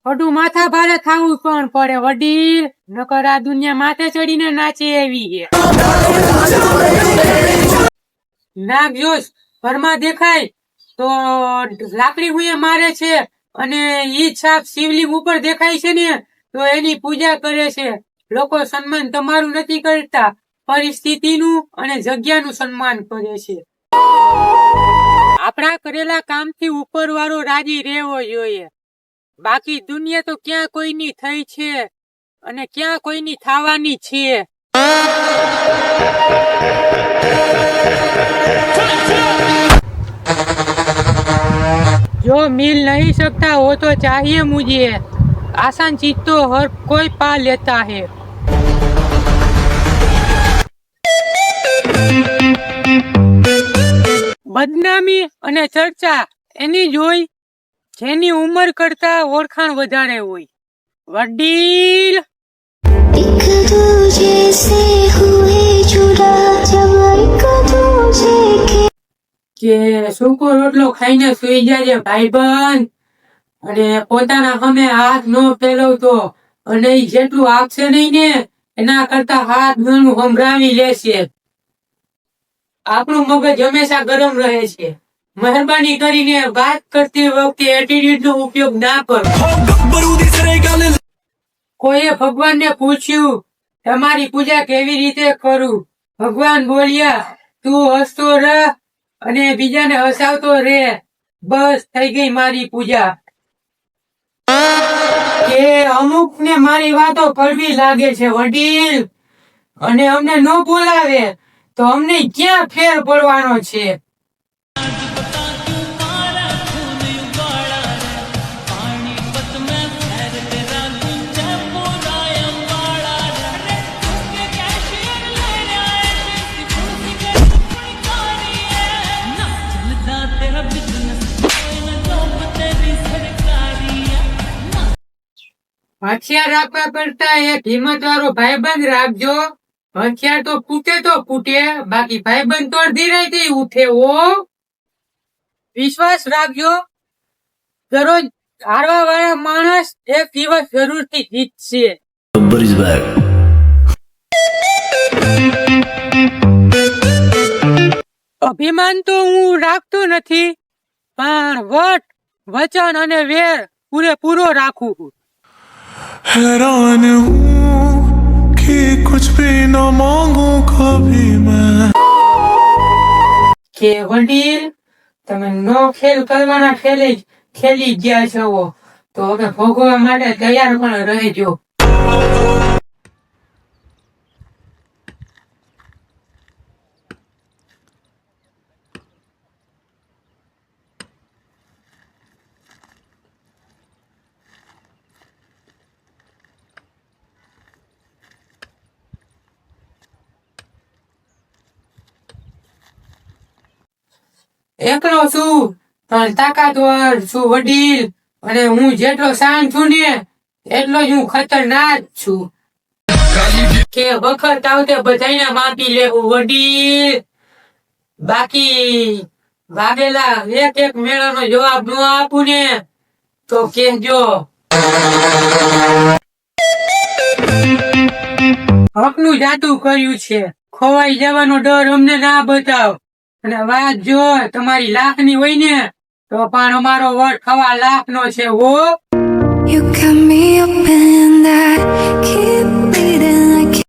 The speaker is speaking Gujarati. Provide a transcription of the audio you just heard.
ખોટું માથા ભારે થાવું પણ પડે વડીલ, નકર આ દુનિયા માથે ચડીને નાચે એવી છે. નાગ જોશ ઘરમાં દેખાય તો લાકડી હુંએ મારે છે, અને ઈ છાપ શિવલિંગ ઉપર દેખાય છે ને તો એની પૂજા કરે છે. લોકો સન્માન તમારું નથી કરતા, પરિસ્થિતિનું અને જગ્યાનું સન્માન કરે છે. આપણા કરેલા કામથી ઉપર વાળો રાજી રહેવો જોઈએ. બાકી દુનિયા તો ક્યાં કોઈની થઈ છે અને ક્યાં કોઈની થવાની છે. जो मिल नहीं सकता वो तो चाहिए मुझे, आसान चीज तो हर कोई पा लेता है. બદનામી અને ચર્ચા એની જ હોય જેની ઉંમર કરતા ઓળખાણ વધારે હોય. વડીલ કે સૂકો રોટલો ખાઈને સુઈ જાય ભાઈબંધ, અને પોતાના સામે હાથ ન ફેરવતો, અને જેટલું આપશે નહીં ને એના કરતા હાથ ઘણું સંભળાવી લેશે. આપણું મગજ હંમેશા ગરમ રહે છે. મહેરબાની કરીને વાત કરતી વખતે એટીટ્યુડ નો ઉપયોગ ના કરો. કોઈએ ભગવાનને પૂછ્યું તમારી પૂજા કેવી રીતે કરું? ભગવાન બોલ્યા તું હસતો રહ અને બીજાને હસાવતો રે, બસ થઈ ગઈ મારી પૂજા. કે અમુક ને મારી વાતો કડવી લાગે છે વડીલ, અને અમને ન બોલાવે તો અમને ક્યાં ફેર પડવાનો છે? હથિયાર રાખવા કરતા એક હિંમત વાળો ભાઈબંધ રાખજો. હથિયાર તો ફૂટે, બાકી ભાઈબંધ તો ધીરેથી ઉઠે. ઓ વિશ્વાસ રાખજો, દરરોજ હારવા વાળા માણસ એક દિવસ જરૂરથી જીતશે. અભિમાન તો હું રાખતો નથી, પણ વચન અને વેર પૂરેપૂરો રાખું છું. हैरान हूँ कि कुछ भी न मांगू कभी मैं. કે વડીલ તમે નો ખેલ કરવાના ખેલી ગયા છો, તો હવે ભોગવવા માટે તૈયાર પણ રહેજો. એકલો છું પણ તાકાતવર છું વડીલ, અને હું જેટલો શાંત છું ને એટલો જ હું ખતરનાક છું. કે વખત આવતે બધાને માપી લેવું વડીલ, બાકી વાગેલા એક મેળાનો જવાબ ન આપું ને તો કહેજો. હકનું જાતું કર્યું છે, ખોવાઈ જવાનો ડર અમને ના બતાવ. અને વાત જો તમારી લાખની હોય ને તો પણ અમારો વટ 1.25 લાખનો છે.